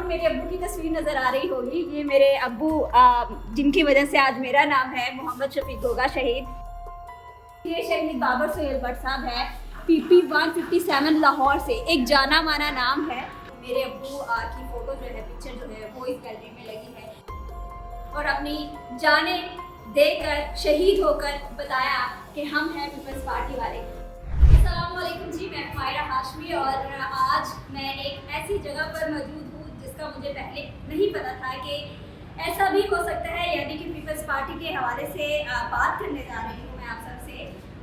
मेरे अब्बू की तस्वीर नज़र आ रही होगी। ये मेरे अब्बू जिनकी वजह से आज मेरा नाम है मोहम्मद शफीक गोगा शहीद। ये शहीद बाबर सोहेल भट्ट साहब है, PP 157 लाहौर से, एक जाना माना नाम है। मेरे अब्बू की फ़ोटो जो है, पिक्चर जो है वो इस गैलरी में लगी है और अपनी जाने देकर शहीद होकर बताया कि हम हैं पीपल्स पार्टी वाले। अस्सलामुअलैकुम जी, मैं मायरा हाशमी और आज मैं एक ऐसी जगह पर मौजूद हूँ जिसका मुझे पहले नहीं पता था कि ऐसा भी हो सकता है, यानी कि पीपल्स पार्टी के हवाले से बात करने जा रही हूँ मैं आप सबसे।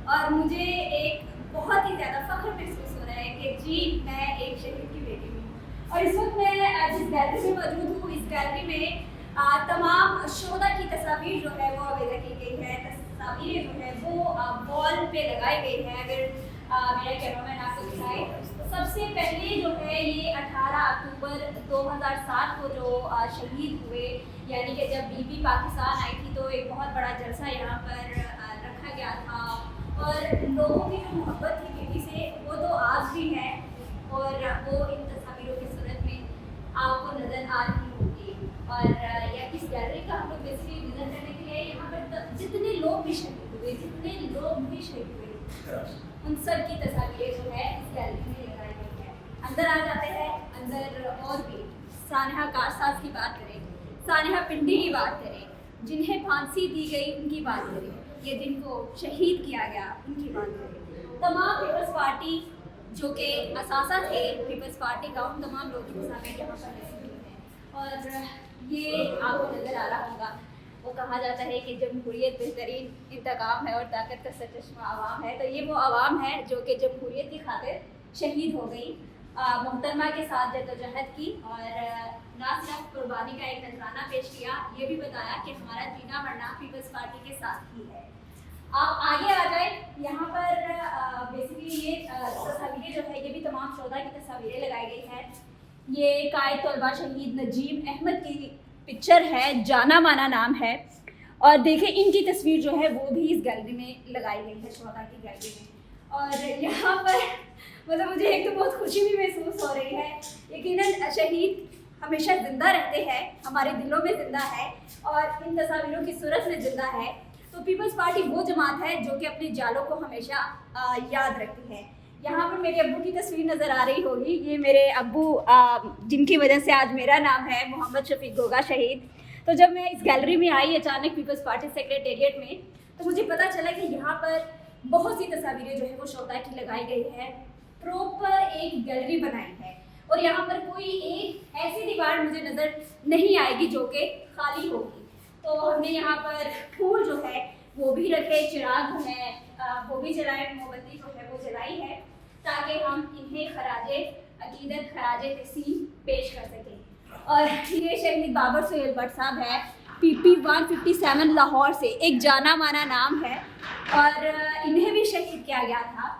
और मुझे एक बहुत ही ज़्यादा फ़ख्र महसूस हो रहा है कि जी मैं एक शहीद की बेटी हूँ। और इस वक्त मैं जिस गैलरी में मौजूद हूँ, इस गैलरी में तमाम शोधा की तस्वीर जो है वो अवेलेबल की गई है। तस्वीरें जो है वो वॉल पे लगाई गई है। अगर मेरा कैमरामैन आपको दिखाए तो सबसे पहले जो है ये 18 अक्टूबर 2007 को जो शहीद हुए, यानी कि जब बीबी पाकिस्तान आई थी तो एक बहुत बड़ा जलसा यहाँ पर रखा गया था और लोगों की जो मोहब्बत थी बीबी से वो तो आज भी है और वो इन तस्वीरों की सूरत में आपको नज़र आ रही होगी। और या इस गैलरी का हम लोग बेसिकली विजिट करने के लिए यहाँ पर जितने लोग भी शहीद हुए, उन सब की तस्वीरें जो है इस गैलरी में लगाई गई है। अंदर आ जाते हैं। अंदर और भी सानहा कारसाज की बात करें, सानहा पिंडी की बात करें, जिन्हें फांसी दी गई उनकी बात करें, ये जिनको शहीद किया गया उनकी बात करें, तमाम पीपल्स पार्टी जो कि असासा थे पीपल्स पार्टी का, उन तमाम लोगों की तस्वीरें यहाँ पर रखी हुई हैं। और ये आपको नज़र आ रहा होगा, वो कहा जाता है कि जमहूरियत बेहतरीन इंतकाम है और ताकत का सरचश्मा आवाम है। तो ये वो आवाम है जो कि जमहूरियत की खातिर शहीद हो गई, मोहतरमा के साथ जद्दोजहद की और ना सिर्फ कुर्बानी का एक नजराना पेश किया, ये भी बताया कि हमारा जीना मरना पीपल्स पार्टी के साथ ही है। आप आगे आ जाए। यहाँ पर बेसिकली ये तस्वीरें जो है ये भी तमाम शोधा की तस्वीरें लगाई गई है। ये कायद तलबा शहीद नजीम अहमद की पिक्चर है, जाना माना नाम है। और देखें इनकी तस्वीर जो है वो भी इस गैलरी में लगाई गई है, शोधा की गैलरी में। और यहाँ पर मतलब मुझे एक तो बहुत खुशी भी महसूस हो रही है। यकीनन शहीद हमेशा ज़िंदा रहते हैं, हमारे दिलों में ज़िंदा है और इन तस्वीरों की सूरत में ज़िंदा है। तो पीपल्स पार्टी वो जमात है जो कि अपने जालों को हमेशा याद रखती है। यहाँ पर मेरे अब्बू की तस्वीर नज़र आ रही होगी। ये मेरे अब्बू जिनकी वजह से आज मेरा नाम है मोहम्मद शफीक गोगा शहीद। तो जब मैं इस गैलरी में आई अचानक पीपल्स पार्टी सेक्रेटेरिएट में, तो मुझे पता चला कि यहाँ पर बहुत सी तस्वीरें जो है वो शोधा की लगाई गई है, प्रॉपर एक गैलरी बनाई है। और यहाँ पर कोई एक ऐसी दीवार मुझे नज़र नहीं आएगी जो कि खाली होगी। तो हमने यहाँ पर फूल जो है वो भी रखे, चिराग जो है वो भी जलाए, मोमबत्ती जो है वो जलाई है, ताकि हम इन्हें खराजे अकीदत, खराजे तहसीन पेश कर सकें। और ये शहीद बाबर सोहेल भट्ट साहब है, PP 157 लाहौर से, एक जाना माना नाम है और इन्हें भी शहीद किया गया था।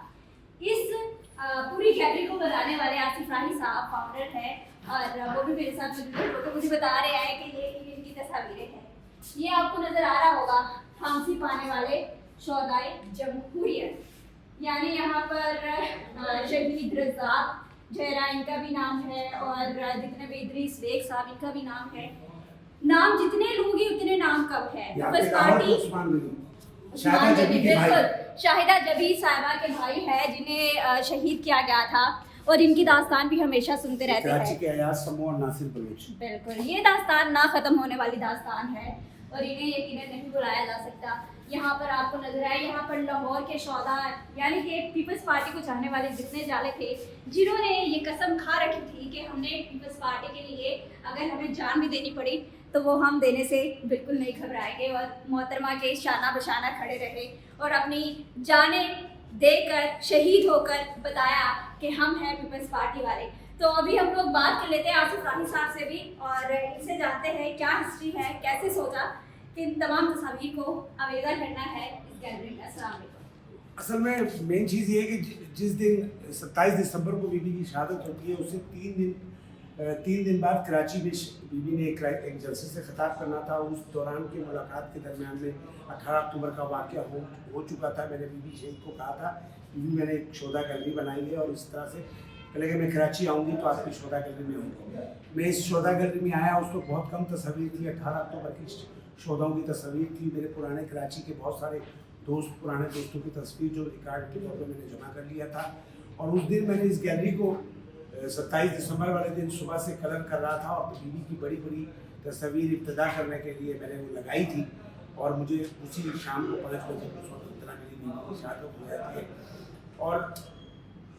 इस पूरी गैलरी को बनाने वाले आसिफ राही साहब फाउंडर है और वो भी मेरे साथ तो मुझे बता रहे हैं कि ये इनकी तस्वीरें हैं। ये आपको नज़र आ रहा होगा, फांसी पाने वाले शोधाए जमहूरियत, यानी यहाँ पर शहीद रज़ाक जहरा इनका भी नाम है और जितने भी इदरीस बेग साहब इनका भी नाम है। नाम जितने लोगे उतने नाम कब है। पीपल्स पार्टी शाहिदा जबी साहिबा के भाई है जिन्हें शहीद किया गया था और इनकी दास्तान भी हमेशा सुनते रहते हैं। बिल्कुल, ये दास्तान ना ख़त्म होने वाली दास्तान है और इन्हें यकीनन नहीं बुलाया जा सकता। यहाँ पर आपको नजर आए, यहाँ पर लाहौर के शोधा यानी कि पीपल्स पार्टी को चाहने वाले जितने जाले थे, जिन्होंने ये कसम खा रखी थी कि हमने पीपल्स पार्टी के लिए अगर हमें जान भी देनी पड़ी तो वो हम देने से बिल्कुल नहीं घबराएंगे और मोहतरमा के शाना बशाना खड़े रहे और अपनी जाने देकर शहीद होकर बताया कि हम हैं पीपल्स पार्टी वाले। तो अभी हम लोग बात कर लेते हैं आसिफ राही साहब से भी और इनसे जानते हैं क्या हिस्ट्री है, कैसे सोचा कि इन तमाम तस्वीर को अवेदा करना है इस गैलरी में। अस्सलाम वालेकुम। असल में मेन चीज़ ये है कि जिस दिन 27 दिसंबर को बीबी की शहादत होती है उससे 3 दिन बाद कराची में बीबी ने एक जलसे से खिताब करना था। उस दौरान की मुलाकात के दरमियान में 18 अक्टूबर का वाक़या हो चुका था। मैंने बीबी शहीद को कहा था, बीबी मैंने एक शोधा गैलरी बनाई है और इस तरह से पहले कि मैं कराची आऊँगी तो आपकी शोधा गैलरी में आऊँगी। मैं इस शोधा गैलरी में आया, उस वक्त बहुत कम तस्वीर थी, 18 अक्टूबर की शोधाओं की तस्वीर थी। मेरे पुराने कराची के बहुत सारे दोस्त, पुराने दोस्तों की तस्वीर जो रिकॉर्ड के तौर पर मैंने जमा कर लिया था। और उस दिन मैंने इस गैलरी को 27 दिसंबर वाले दिन सुबह से कलर कर रहा था और बीवी की बड़ी बड़ी तस्वीर इब्तिदा करने के लिए मैंने वो लगाई थी। और मुझे उसी शाम को 5 बजे मेरी बीवी की शहादत हो जाती है। और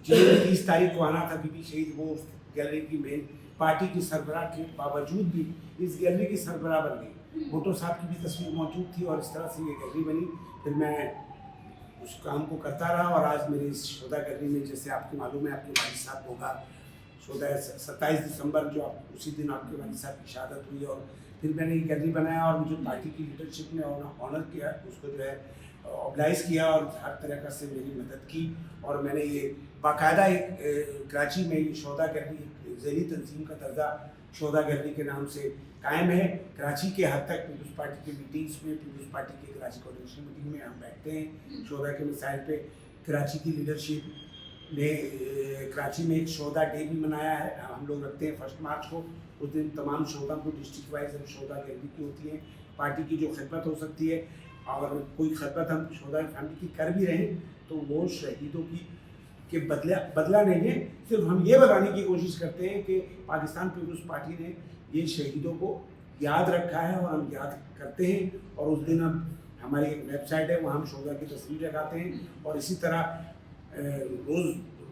जिन्हें 30 तारीख को आना था बीबी शहीद, वो उस गैलरी की मेन पार्टी की सरबराह के बावजूद भी इस गैलरी की सरबराह बन गई। भुट्टो साहब की भी तस्वीर मौजूद थी और इस तरह से ये गैलरी बनी। फिर मैं उस काम को करता रहा और आज मेरी इस शोधा गैलरी में, जैसे आपको मालूम है, आपके वालिद साहब होगा शोधा 27 दिसंबर जो उसी दिन आपके वालिद साहब की शहादत हुई। और फिर मैंने ये गैलरी बनाया और मुझे पार्टी की लीडरशिप ने ऑनर किया, उसको जो है ऑर्गेनाइज़ किया और हर तरह का से मेरी मदद की। और मैंने ये बाकायदा एक कराची में ये शोधा गैलरी ज़ैली तंजीम का दर्जा शोधा गैलरी के नाम से कायम है। कराची के हद तक पीपल्स पार्टी की मीटिंग्स में, पीपल्स पार्टी की कराची कोऑर्डिनेशन मीटिंग में हम बैठते हैं शोधा के मसाइल पे। कराची की लीडरशिप ने कराची में एक शोधा डे भी मनाया है, हम लोग रखते हैं 1 मार्च को। उस दिन तमाम शोधा को डिस्ट्रिक्ट वाइज हम शोधा गैलरी की होती है। पार्टी की जो खिदमत हो सकती है और कोई खिदमत हम शोधा फैमिली की कर भी रहे हैं तो वो शहीदों की के बदला नहीं है। सिर्फ हम ये बताने की कोशिश करते हैं कि पाकिस्तान पीपल्स पार्टी ने ये शहीदों को याद रखा है और हम याद करते हैं। और उस दिन हम हमारी एक वेबसाइट है, वहाँ हम शोधा की तस्वीर लगाते हैं। और इसी तरह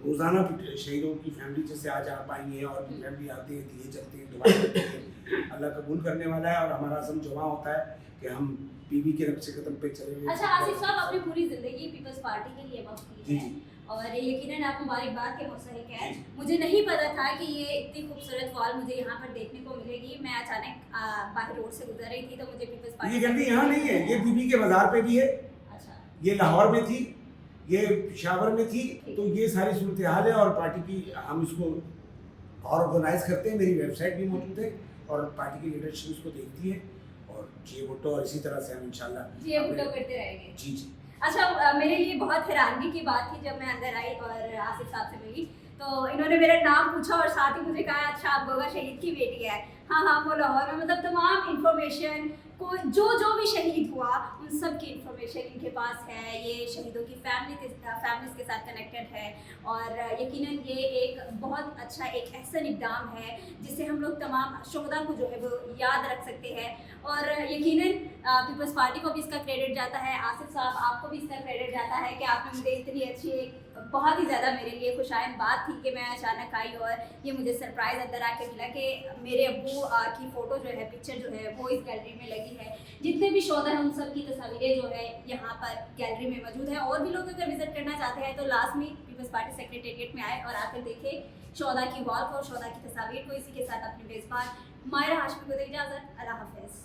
रोज़ाना शहीदों की फैमिली, जैसे आज आप आई हैं और भी फैमिली आती है, दिए चलते हैं, दुआ करते हैं। अल्लाह कबूल करने वाला है और हमारा अज़म जमा होता है कि हम बीवी के रब्से कदम पे चले हुए। अच्छा आसिफ साहब, आपने पूरी ज़िंदगी पीपल्स पार्टी के लिए वक्त की है और यकीनन आप मुबारकबाद के मुस्तहिक हैं। मुझे नहीं पता था कि ये इतनी खूबसूरत वॉल मुझे यहाँ पर देखने को मिलेगी। मैं अचानक बाहर रोड से गुजर रही थी तो मुझे पीपल्स पार्टी, ये गैलरी यहाँ नहीं है, ये बीबी के बाजार पे भी है। अच्छा, ये लाहौर में थी, ये पेशावर में थी। तो ये सारी सूरत हाल है और पार्टी की हम इसको और ऑर्गेनाइज करते हैं। मेरी वेबसाइट भी मौजूद है और पार्टी की लीडरशिप इसको देखती है। और जी भुट्टो, और इसी तरह से हम इंशाल्लाह जी भुट्टो करते रहेंगे। जी जी। अच्छा, मेरे लिए बहुत हैरानगी की बात थी जब मैं अंदर आई और आसिफ साहब से मिली तो इन्होंने मेरा नाम पूछा और साथ ही मुझे कहा अच्छा आप गोगा शहीद की बेटी है। हाँ, वो लाहौर में, मतलब तमाम इंफॉर्मेशन को जो भी शहीद हुआ उन सब की इंफॉर्मेशन इनके पास है। ये शहीदों की फैमिलीज़ के साथ कनेक्टेड है और यकीनन ये एक बहुत अच्छा एक एहसन इक़दाम है जिससे हम लोग तमाम शुहदा को जो है वो याद रख सकते हैं। और यकीनन पीपल्स पार्टी को भी इसका क्रेडिट जाता है। आसिफ साहब, आपको भी इसका क्रेडिट जाता है कि आपने मुझे इतनी अच्छी एक बहुत ही ज़्यादा मेरे लिए खुशाइन बात थी कि मैं अचानक आई और ये मुझे सरप्राइज़ अंदर आके मिला कि मेरे अब्बू की फ़ोटो जो है, पिक्चर जो है वो इस गैलरी में लगी है। जितने भी शोधा हैं उन सब की तस्वीरें जो है यहाँ पर गैलरी में मौजूद है। और भी लोग अगर विजिट करना चाहते हैं तो लाजमी पीपल्स पार्टी सेक्रेटेरिएट में आए और आकर देखें शोधा की वॉल को, शोधा की तस्वीर को। इसी के साथ अपने मेज़बान मायरा हाशमी को दे इजाज़त। अल्लाह हाफ़िज़।